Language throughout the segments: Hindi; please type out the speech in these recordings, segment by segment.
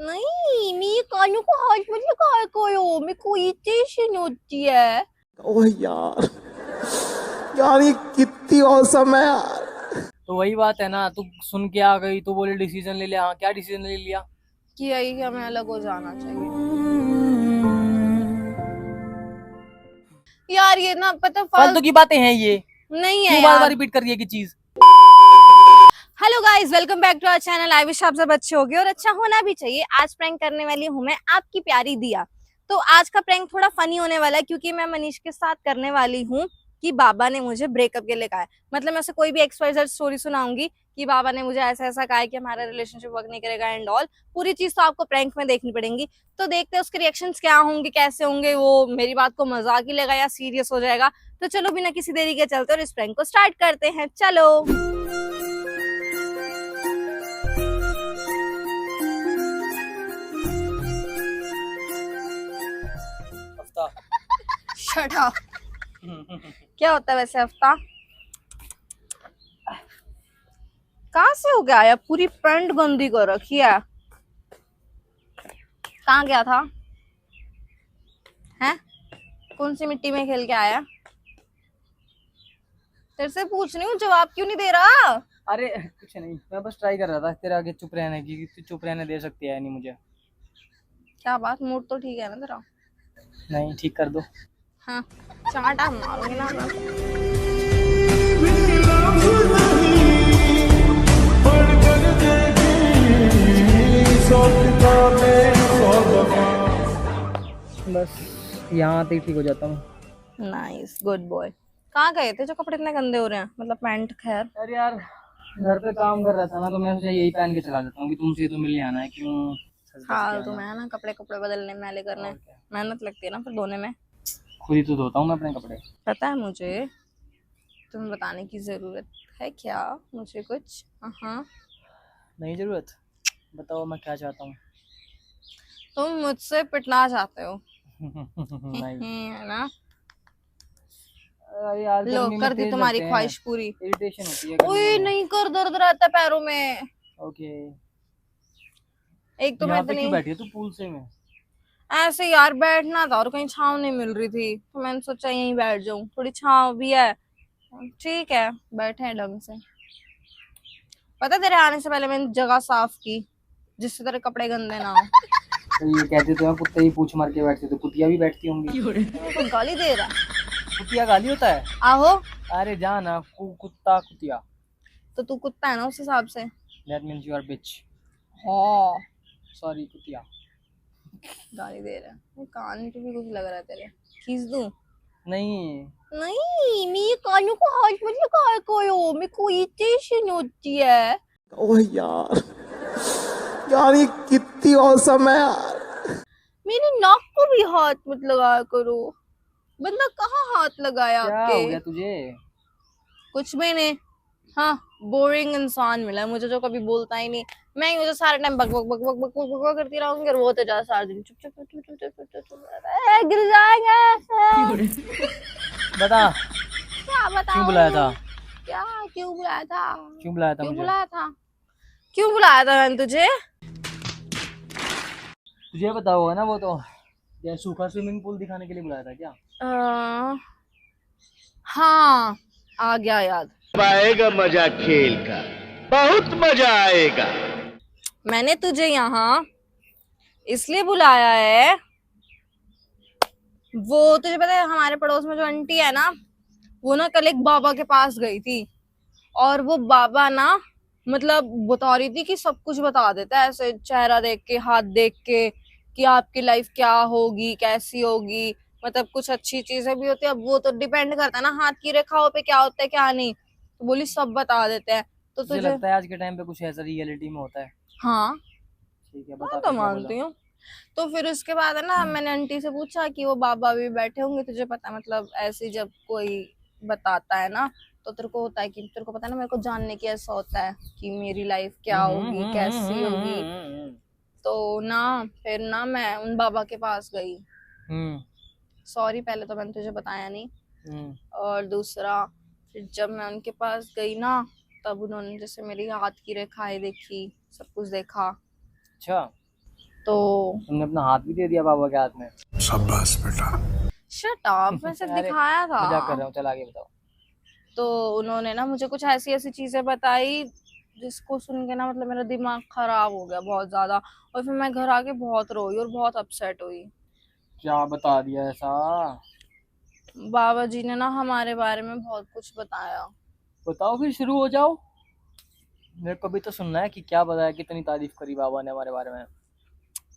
नहीं, मेरे कानों को हाथ मत लगाया करो, मेरे को इरिटेशन होती है। ओह यार, यार ये कितनी औसम है यार। तो वही बात है ना, तू सुन के आ गई तो बोले डिसीजन ले लिया। हाँ, क्या डिसीजन ले लिया? कि यही कि हमें अलग हो जाना चाहिए। यार ये ना पता फालतू की बातें हैं ये, नहीं है क्यों बार बार यार। रिपीट कर रही है कि चीज? Hello guys, welcome back to our channel. I wish आप सब अच्छे होंगे और अच्छा होना भी चाहिए। आज प्रैंक करने वाली हूँ मैं, आपकी प्यारी दिया। तो आज का प्रैंक थोड़ा फनी होने वाला है क्योंकि मैं मनीष के साथ करने वाली हूँ कि बाबा ने मुझे ब्रेकअप के लिए कहा है। मतलब मैं उसे कोई भी XYZ स्टोरी सुनाऊंगी कि बाबा ने मुझे ऐसा ऐसा कहा है कि हमारा रिलेशनशिप वर्क नहीं करेगा एंड ऑल। पूरी चीज तो आपको प्रैंक में देखनी पड़ेगी। तो देखते हैं उसके रिएक्शंस क्या होंगे, कैसे होंगे, वो मेरी बात को मजाक ही लेगा या सीरियस हो जाएगा। तो चलो बिना किसी देरी के चलते और इस प्रैंक को स्टार्ट करते हैं। चलो। हफ्ता। Shut up. क्या होता है वैसे हफ्ता? कहाँ से हो गया यार? पूरी पैंट गंदी कर रखी है। कहाँ गया था? हैं? कौन सी मिट्टी में खेल के आया? तेरे से पूछ रही हूँ, जवाब क्यों नहीं दे रहा? अरे कुछ नहीं, मैं बस ट्राई कर रहा था तेरे आगे चुप रहने की, तू चुप रहने दे सकती है नहीं मुझे? क्या बात, मूड तो ठीक है ना तेरा? नहीं, ठीक कर दो। हाँ, चांटा मारूंगी ना मैं। बस यहाँ आते ही ठीक हो जाता हूँ। Nice, good boy. कहाँ गए थे जो कपड़े इतने गंदे हो रहे हैं? मतलब पैंट खैर। अरे यार, घर पे काम कर रहा था ना, तो मैं सोचा यही पहन के चला जाता हूँ कि तुमसे तो मिलने आना है, क्यों सच धज के हाल तो आना। मैं ना कपड़े कपड़े बदलने, मैले करने और क्या, मेहनत लगती है ना फिर धोने में। खुद ही तो धोता हूँ मैं अपने कपड़े। पता है मुझे, तुम्हें बताने की जरूरत है क्या मुझे कुछ? हाँ। नहीं जरूरत, बताओ मैं क्या चाहता हूँ। तुम मुझसे पिटना चाहते हो? नहीं। है ना? अरे यार, लो, गर्मी में कर दी तेज तुम्हारी लगते हैं, ख्वाहिश पूरी। इरिटेशन होती है गर्मी ओए में। नहीं कर, दर्द रहता है पैरों में। ओके। एक तो मैं यहाँ पे इतनी क्यों बैठी है तू पूल से में? ऐसे यार बैठना था और कहीं छांव नहीं मिल रही थी तो मैंने सोचा यहीं बैठ जाऊं, थोड़ी छांव भी है। ठीक है, बैठे हैं ढंग से। पता है, तेरे आने से पहले मैंने जगह साफ की जिससे तेरे कपड़े गंदे ना हो। तो ये कहते तो हैं कुत्ते ही पूछ मार के बैठते, तो कुतिया भी बैठती होंगी। तो गाली दे रहा है? कुतिया गाली होता है? आहो। अरे जाना कुत्ता कुतिया। तो तू कुत्ता है ना उस हिसाब से। दैट मीन्स यू आर बिच। हाँ, सॉरी कुतिया। गाली दे रहा है। कान पे भी कुछ लग रहा है तेरे, खींच दूं? नहीं। नहीं, मेरे कानों को हाथ मत लगाया करो, मेरे को इरिटेशन होती है। ओह यार, यार ये कितनी औसम है यार। मेरी नाक को भी हाथ मत लगाया करो। बंदा कहाँ हाथ लगाया क्या आपके? हो गया तुझे? कुछ भी नहीं। हाँ, बोरिंग इंसान मिला है मुझे जो कभी बोलता ही नहीं। मैं ही मुझे सारा टाइम बक बक बक बक बक बक बक करती रहूंगी और वो तो जा सारा दिन चुप चुप चुप चुप चुप चुप चुप चुप। गिर जाएंगे। बता, क्या क्यों बुलाया बताऊं? था? क्या? क्यों बुलाया था? क्यों बुलाया था क्यों मुझे? बुलाया था? क्यों बुलाया था मैंने तुझे? तुझे पता होगा ना वो तो, क्या सूखा स्विमिंग पूल दिखाने के लिए बुलाया था क्या? हाँ, आ गया याद। आएगा मजा खेल का, बहुत मजा आएगा। मैंने तुझे यहाँ इसलिए बुलाया है, वो तुझे पता है हमारे पड़ोस में जो आंटी है ना, वो ना कल एक बाबा के पास गई थी और वो बाबा ना मतलब बता रही थी कि सब कुछ बता देता है ऐसे चेहरा देख के, हाथ देख के, कि आपकी लाइफ क्या होगी, कैसी होगी। मतलब कुछ अच्छी चीजें भी होती है, अब वो तो डिपेंड करता है ना हाथ की रेखाओं पे क्या होता है क्या नहीं। तो बोली सब बता देते हैं। तो तुझे तुझे लगता है आज के टाइम पे कुछ ऐसा रियलिटी में होता है? हाँ, ठीक है, मैं बता तो फिर क्या बोला। मानती हूँ। तो फिर उसके बाद है ना, मैंने आंटी से पूछा कि वो बाबा भी बैठे होंगे, तुझे पता है मतलब ऐसे जब कोई बताता है ना तो तेरे को होता है कि तेरे को पता है ना, मेरे को जानने की ऐसा होता है कि मेरी लाइफ क्या होगी, कैसी होगी। तो ना फिर ना मैं उन बाबा के पास गई। सॉरी, पहले तो मैंने तुझे बताया नहीं। और दूसरा, फिर जब मैं उनके पास गई ना, तब उन्होंने जैसे मेरी हाथ की रेखाएं देखी, सब कुछ देखा। अच्छा। तो तुमने अपना हाथ भी दे दिया बाबा के हाथ में। शाबाश बेटा। शट अप, मैं सिर्फ अरे, दिखाया मजाक कर था। रहा हूँ, चल आगे बताओ। तो उन्होंने ना मुझे कुछ ऐसी ऐसी चीजें बताई जिसको सुन के ना मतलब मेरा दिमाग खराब हो गया बहुत ज्यादा, और फिर मैं घर आके बहुत रोई और बहुत अपसेट हुई। क्या बता दिया ऐसा? बाबा जी ने ना हमारे बारे में बहुत कुछ बताया। बताओ फिर, शुरू हो जाओ। मेरे को भी तो सुनना है कि क्या बताया, कितनी तारीफ करी बाबा ने हमारे बारे में।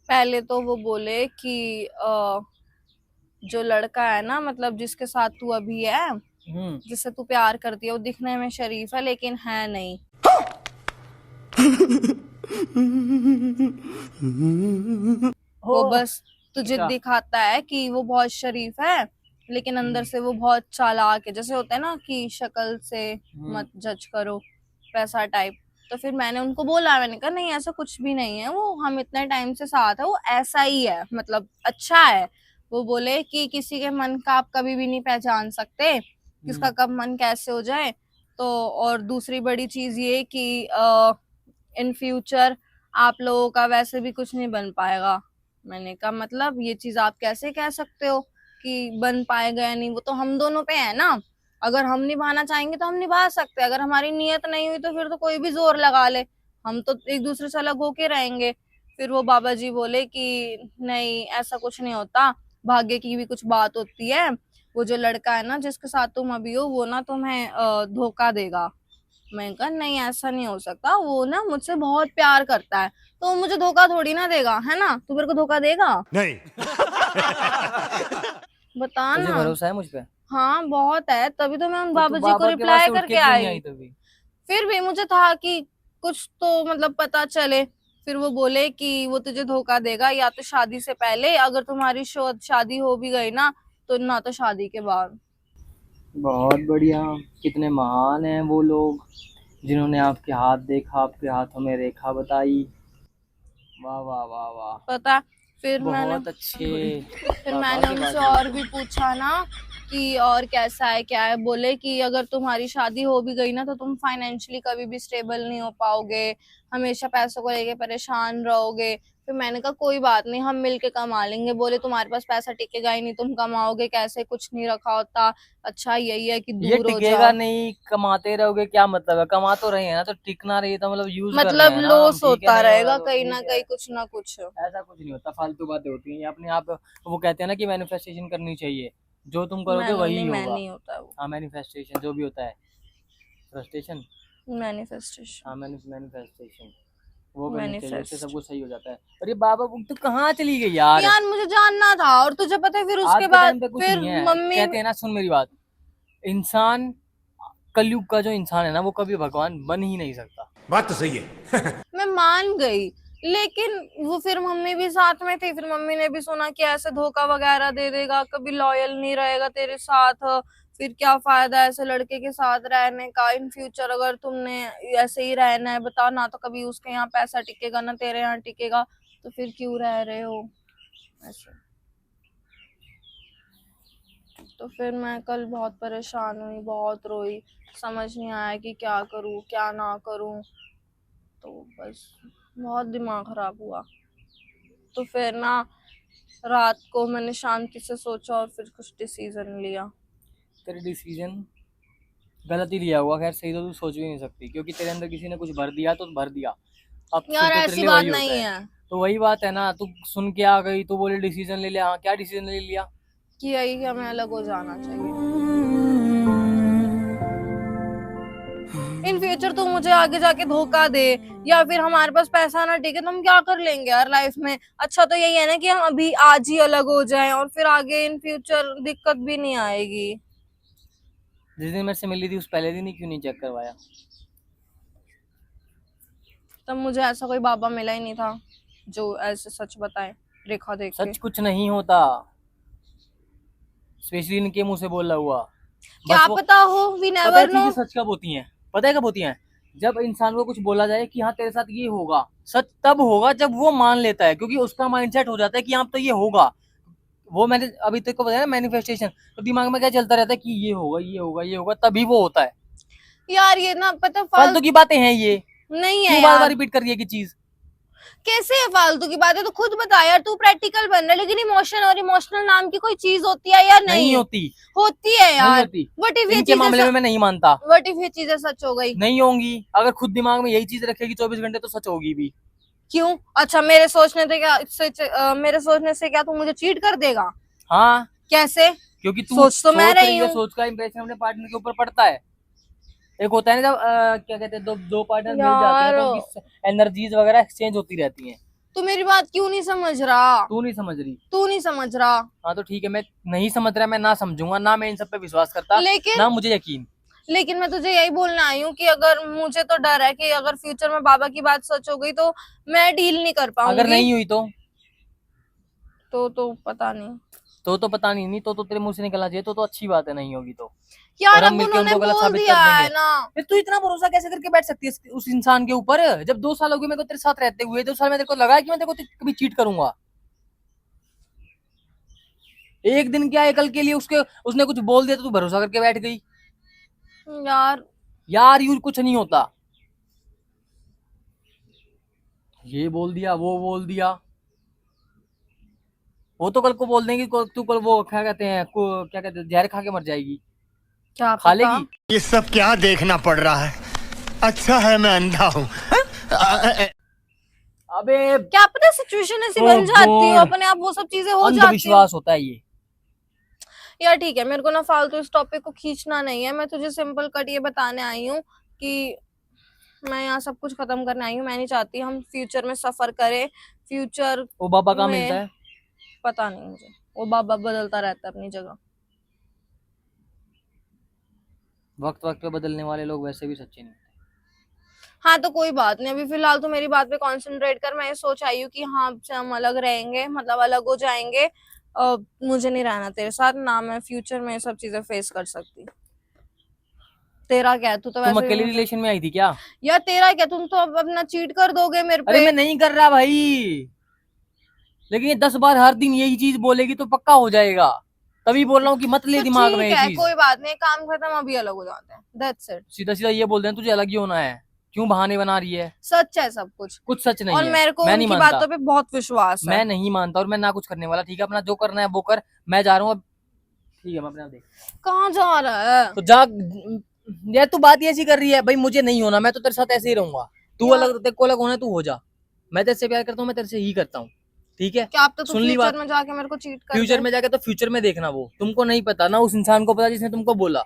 पहले तो वो बोले कि जो लड़का है ना मतलब जिसके साथ तू अभी है, जिससे तू प्यार करती है, वो दिखने में शरीफ है लेकिन है नहीं। वो हो। बस तुझे अच्छा। दिखाता है कि वो बहुत शरीफ है लेकिन अंदर से वो बहुत चालाक है, जैसे होता है ना कि शक्ल से मत जज करो, पैसा टाइप। तो फिर मैंने उनको बोला, मैंने कहा नहीं ऐसा कुछ भी नहीं है, वो हम इतने टाइम से साथ है, वो ऐसा ही है, मतलब अच्छा है। वो बोले कि किसी के मन का आप कभी भी नहीं पहचान सकते, किसका कब मन कैसे हो जाए। तो और दूसरी बड़ी चीज ये कि इन फ्यूचर आप लोगों का वैसे भी कुछ नहीं बन पाएगा। मैंने कहा मतलब ये चीज आप कैसे कह सकते हो कि बन पाएगा या नहीं, वो तो हम दोनों पे है ना। अगर हम निभाना चाहेंगे तो हम निभा सकते हैं, अगर हमारी नियत नहीं हुई तो फिर तो कोई भी जोर लगा ले, हम तो एक दूसरे से अलग होके रहेंगे। फिर वो बाबा जी बोले कि नहीं ऐसा कुछ नहीं होता, भाग्य की भी कुछ बात होती है, वो जो लड़का है ना जिसके साथ तुम अभी हो वो ना तुम्हें धोखा देगा। मैं कहा नहीं ऐसा नहीं हो सकता, वो ना मुझसे बहुत प्यार करता है, तो वो मुझे धोखा थोड़ी ना देगा, है ना, तू मेरे को धोखा देगा? नहीं। बता तुझे ना। भरोसा है मुझ पे? हाँ बहुत है, तभी तो मैं उन तो तू बाबा जी को बाबा के पास रिप्लाई से उठ के करके क्यों नहीं आई। आई तभी? फिर भी मुझे था कि कुछ तो मतलब पता चले। फिर वो बोले कि वो तुझे धोखा देगा या तो शादी से पहले, अगर तुम्हारी शादी हो भी गई ना तो ना तो शादी के बाद। बहुत बढ़िया। कितने महान हैं वो लोग जिन्होंने आपके हाथ देखा, आपके हाथों में रेखा बताई। वाह वाह वाह वाह। पता। फिर मैंने बहुत अच्छे। फिर बाबा मैंने के उनसे बाद और भी पूछा ना कि और कैसा है क्या है। बोले कि अगर तुम्हारी शादी हो भी गई ना तो तुम फाइनेंशियली कभी भी स्टेबल नहीं हो पाओगे, हमेशा पैसों को लेके परेशान रहोगे। फिर मैंने कहा कोई बात नहीं, हम मिलके कमा लेंगे। बोले तुम्हारे पास पैसा टिकेगा ही नहीं, तुम कमाओगे कैसे, कुछ नहीं रखा होता, अच्छा यही है कि ये दूर हो टिकेगा जाओ। नहीं, कमाते रहोगे क्या मतलब है? कमा तो रहे हैं ना, तो टिकना रही तो मतलब यूज कर रहे मतलब हैं ना हम, लॉस ठीक है, होता नहीं हो रहा रहेगा तो कहीं ना ठीक है। कहीं कुछ ना कुछ। ऐसा कुछ नहीं होता, फालतू बातें होती हैं ये अपने आप। वो कहते हैं ना कि मैनिफेस्टेशन करनी चाहिए, जो तुम करोगे वही मैं होगा। नहीं होता वो हाँ, मैनिफेस्टेशन जो भी होता है, फ्रस्ट्रेशन। मैनिफेस्टेशन। हाँ, मैनिफेस्टेशन वो करनी चाहिए, उससे सब मैनिफेस्ट। कुछ सही हो जाता है। और ये बाबा तू कहाँ चली गई यार? यार मुझे जानना था, और तुझे पता है फिर आज उसके के बाद टाइम पे कुछ फिर नहीं है, मम्मी। कहते हैं ना, सुन मेरी बात। इंसान, कलयुग का जो इंसान है ना, वो कभी भगवान बन ही नहीं सकता। बात तो सही है। मैं मान गई, लेकिन वो फिर मम्मी भी साथ में थी, फिर मम्मी ने भी सुना कि ऐसे धोखा वगैरह दे देगा, कभी लॉयल नहीं रहेगा तेरे साथ, फिर क्या फायदा ऐसे लड़के के साथ रहने का, इन फ्यूचर अगर तुमने ऐसे ही रहना है बताओ ना, तो कभी उसके यहाँ पैसा टिकेगा ना तेरे यहाँ टिकेगा, तो फिर क्यों रह रहे हो ऐसे। तो फिर मैं कल बहुत परेशान हुई, बहुत रोई, समझ नहीं आया कि क्या करूं क्या ना करूं, तो बस बहुत दिमाग खराब हुआ। तो फिर ना रात को मैंने शांति से सोचा और फिर कुछ डिसीजन लिया। तेरे डिसीजन गलत ही लिया हुआ, खैर सही तो तू सोच भी नहीं सकती, क्योंकि तेरे अंदर किसी ने कुछ भर दिया तो भर दिया। अब फिर यार तो तेरे ऐसी लिए बात वही होता नहीं है। है तो वही बात है ना, तू सुन के आ गई तो बोले डिसीजन ले लिया। हाँ, क्या डिसीजन ले लिया? कि यही कि हमें अलग हो जाना चाहिए। इन फ्यूचर तू मुझे आगे जाके धोखा दे या फिर हमारे पास पैसा ना टिके तो हम क्या कर लेंगे यार लाइफ में। अच्छा तो यही है ना कि हम अभी आज ही अलग हो जाएं और फिर आगे इन फ्यूचर दिक्कत भी नहीं आएगी। जिस दिन मेरे से मिली थी उस पहले दिन ही क्यों नहीं चेक करवाया? तब मुझे ऐसा कोई बाबा मिला ही नहीं था जो ऐसे सच बताए रेखा देख के। सच कुछ नहीं होता, स्पेशली इनके मुंह से बोला हुआ। बस क्या वो पता हो, वी पता है नेवर नो। चीजें सच कब होती हैं? पता है कब होती हैं? जब इंसान को कुछ बोला जाए कि हाँ तेरे साथ ये होगा, सच तब होगा जब वो मान लेता है, क्योंकि उसका माइंडसेट हो जाता है कि हाँ तो ये होगा। वो मैंने अभी तक को बताया ना, मैनिफेस्टेशन। तो दिमाग में क्या चलता रहता है कि ये होगा ये होगा ये होगा, तभी वो होता है। यार ये ना पता फालतू की बातें हैं ये, नहीं है क्यों बार बार यार। रिपीट कर रही है कि चीज? कैसे है फालतू की बात है? तो खुद बता यार, तू प्रैक्टिकल बन रहा है, लेकिन इमोशन और इमोशनल नाम की कोई चीज होती है या नहीं? नहीं होती, होती है नहीं यार। होती। व्हाट इफ ये इनके मामले में मैं नहीं मानता। व्हाट इफ ये चीजें सच हो गई? नहीं होंगी। अगर खुद दिमाग में यही चीज रखेगी 24 घंटे तो सच होगी भी। क्यों? अच्छा, मेरे सोचने से क्या तू मुझे चीट कर देगा? हाँ, कैसे? क्योंकि तू सोच तो मैं रही है, हूँ। सोच का इंप्रेशन अपने पार्टनर के ऊपर पड़ता है। एक होता है ना जब क्या कहते हैं, दो पार्टनर मिल जाते हैं तो उनकी एनर्जीज वगैरह एक्सचेंज होती रहती हैं। तू मेरी बात क्यों नहीं समझ रहा? तू नहीं समझ रही। तू नहीं समझ रहा। हाँ तो ठीक है, मैं नहीं समझ रहा, मैं ना समझूंगा ना, मैं इन सब पे विश्वास करता, लेकिन ना मुझे यकीन। लेकिन मैं तुझे यही बोलने आई हूँ कि अगर मुझे तो डर है कि अगर फ्यूचर में बाबा की बात सच हो गई तो मैं डील नहीं कर पाऊंगी। अगर नहीं हुई तो पता नहीं। तो पता नहीं, तो तेरे मुंह से निकलना चाहिए, तो अच्छी बात है, नहीं होगी तो। यार और हम अब मिलके उन्होंने उनको गलत बोल साबित दिया कर है देंगे। ना। फिर तू इतना भरोसा कैसे करके बैठ सकती है उस इंसान के ऊपर? जब 2 साल हो गए मेरे को तेरे साथ रहते हुए, 2 साल में तेरे को लगा है कि मैं तेरे को कभी चीट करूंगा? एक दिन क्या है, कल के लिए उसने कुछ बोल दिया तो तू भरोसा करके बैठ गई। यार यूं कुछ नहीं होता। ये बोल दिया, वो बोल दिया, वो तो कल को बोल देंगे तू कल वो क्या कहते हैं, क्या कहते हैं, जहर खा के मर जाएगी। क्या खा पता? लेगी। ये सब क्या देखना पड़ रहा है? अच्छा है मैं अंधा हूँ। अबे क्या पता सिचुएशन ऐसी Oh बन जाती हो, God. अपने आप वो सब चीजें हो जाती हैं। अंधविश्वास होता है ये। यार ठीक है, मेरे को ना फालतू इस टॉपिक को खींचना नहीं है। मैं तुझे सिंपल कट ये बताने आई हूँ कि मैं यहाँ सब कुछ खत्म करने आई हूँ। मैं नहीं चाहती हम फ्यूचर में सफर करें। फ्यूचर वो बाबा कहाँ में मिलता है? पता नहीं मुझे, वो बाबा बदलता रहता है अपनी जगह। वक्त वक्त पे बदलने वाले लोग वैसे भी सच्चे नहीं होते। हाँ तो कोई बात नहीं, अभी फिलहाल तो मेरी बात पे कंसंट्रेट कर। मैं ये सोच आई हूँ कि हाँ अब से हम अलग रहेंगे, मतलब अलग हो जाएंगे। मुझे नहीं रहना तेरे साथ, ना मैं फ्यूचर में ये सब चीजें फेस कर सकती। तेरा क्या है? तू तो तुम वैसे भी अकेले मुझे, रिलेशन में आई थी क्या? यार तेरा क्या, तुम तो अब अपना चीट कर दोगे मेरे अरे पे। मैं नहीं कर रहा भाई, लेकिन ये 10 बार हर दिन यही चीज बोलेगी तो पक्का हो जाएगा। तभी बोल रहा हूँ कि मत ले तो दिमाग में ठीक ये है, चीज। कोई बात नहीं, काम खत्म, अभी अलग हो जाते हैं, दैट्स इट। सीधा सीधा ये बोल रहे हैं तुझे अलग ही होना है, क्यों बहाने बना रही है? सच है सब कुछ। कुछ सच नहीं और है। मेरे को मैं नहीं उनकी मानता, बातों पे बहुत विश्वास है। मैं नहीं मानता और मैं ना कुछ करने वाला। ठीक है, अपना जो करना है वो कर, मैं जा रहा हूँ अब। ठीक है, मैं अपने आप देख। कहाँ जा रहा है? तो जा। यार तू बात ही ऐसी कर रही है भाई, मुझे नहीं होना, मैं तो तेरे साथ ऐसे ही रहूंगा। तू यार, अलग, तेरे को अलग होना है, तू हो जा। मैं तेरे से प्यार करता हूँ, मैं तेरे से ही करता हूँ। ठीक है, क्या अब तो तू सुन ली फ्यूचर बात। में जाके मेरे को चीट कर फ्यूचर दे? में जाके तो फ्यूचर में देखना, वो तुमको नहीं पता ना, उस इंसान को पता जिसने तुमको बोला।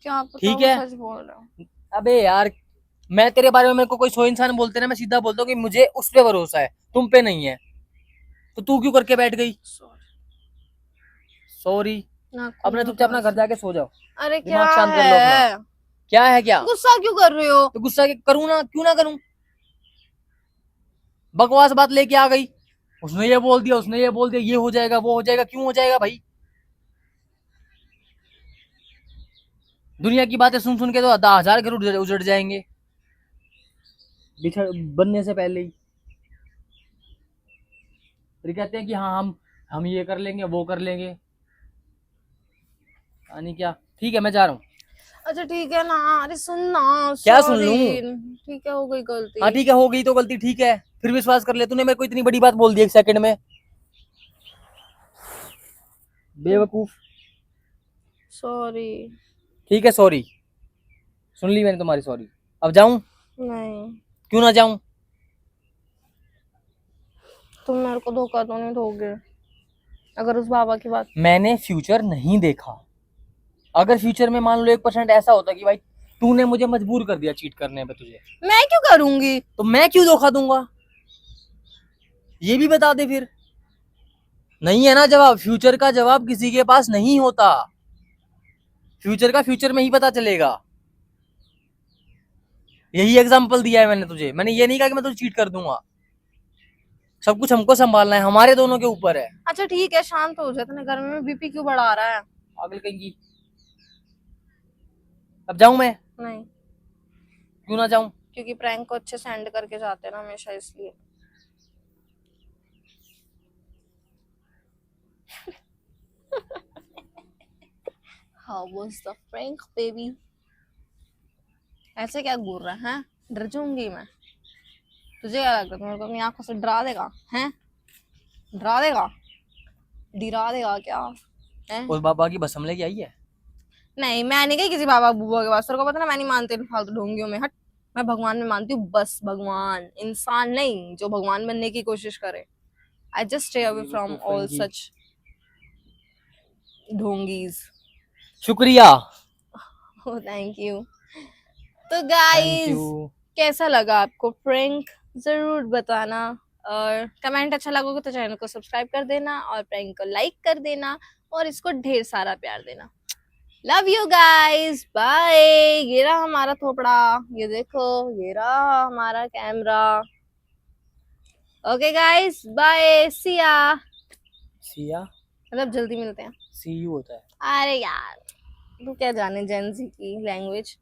क्या पता ठीक वो है। सच बोल रहा हूँ। अबे यार, मैं तेरे बारे में, मेरे को कोई 100 इंसान बोलते हैं ना, मैं सीधा बोलता हूँ कि मुझे उस पे भरोसा है, तुम पे नहीं है। तो तू क्यों करके बैठ गई? सॉरी। अपने चुपचाप अपना घर जाके सो जाओ, अरे क्या दिमाग शांत कर लो अपना। है? क्या है क्या? गुस्सा क्यों कर रहे हो? तो गुस्सा करूँ ना, क्यों ना करूँ? बकवास बात लेके आ गई, उसने ये बोल दिया, उसने ये बोल दिया, ये हो जाएगा, वो हो जाएगा। क्यों हो जाएगा भाई? दुनिया की बातें सुन सुन के तो 10,000 घर उजड़ जाएंगे बिछड़ बनने से पहले ही। फिर कहते हैं कि हाँ हम ये कर लेंगे, वो कर लेंगे, यानी क्या। ठीक है, मैं जा रहा हूँ। अच्छा ठीक है ना, अरे सुन ना। क्या सुन sorry। लूं? ठीक है, हो गई गलती। हाँ ठीक है, हो गई तो गलती, ठीक है, फिर विश्वास कर ले। तूने मेरे को इतनी बड़ी बात बोल दी 1 सेकंड में, बेवकूफ। सॉरी। ठीक है, सॉरी, सुन ली मैंने तुम्हारी सॉरी। अब जाऊं? नहीं, क्यों ना जाऊं? तुम मेरे को धोखा तो नहीं दोगे अगर उस बाबा की बात। मैंने फ्यूचर नहीं देखा। अगर फ्यूचर में मान लो 1% ऐसा होता कि भाई तूने मुझे मजबूर कर दिया चीट करने पे तुझे, मैं क्यों करूंगी? तो मैं क्यों धोखा दूंगा? ये भी बता दे फिर। नहीं है ना जवाब, फ्यूचर का जवाब किसी के पास नहीं होता। फ्यूचर का फ्यूचर में ही पता चलेगा। यही एग्जांपल दिया है मैंने तुझे, मैंने ये नहीं कहा कि मैं तुझे चीट कर दूंगा। सब कुछ हमको संभालना है, हमारे दोनों के ऊपर है। अच्छा ठीक है, शांत हो जा, इतने गर्मी में बीपी क्यों बढ़ा रहा है? पागल कहेंगी। अब जाऊं मैं? नहीं, क्यों ना जाऊं? क्योंकि प्रैंक को अच्छे से एंड करके जाते हैं ना हमेशा, इसलिए। How was the prank, baby? ऐसे क्या घूर रहा है? डर जाऊंगी मैं? तुझे क्या लगता है मेरे को अपनी आंखों से डरा देगा? हैं? डरा देगा? डरा देगा क्या? हैं? उस बाबा की भस्म लेके आई है। नहीं, मैं नहीं गई किसी बाबा बुआ के पास। तेरे को पता ना, मैं नहीं मानती इन फालतू ढोंगियों में। हट। मैं भगवान में मानती हूँ बस, भगवान, इंसान नहीं जो भगवान बनने की कोशिश करे। I just stay away from all such ढोंगीज। शुक्रिया। Thank you. तो थैंक गाइस, यू। कैसा लगा आपको प्रैंक, जरूर बताना। और कमेंट अच्छा लगा तो चैनल को सब्सक्राइब कर देना और प्रैंक को लाइक कर देना और इसको ढेर सारा प्यार देना। Love you guys, bye. ये रहा हमारा थोपड़ा, ये देखो, ये रहा हमारा camera. Okay guys, bye, see ya. See ya मतलब जल्दी मिलते हैं। सी यू होता है। अरे यार, तू क्या जाने जेन ज़ी की लैंग्वेज।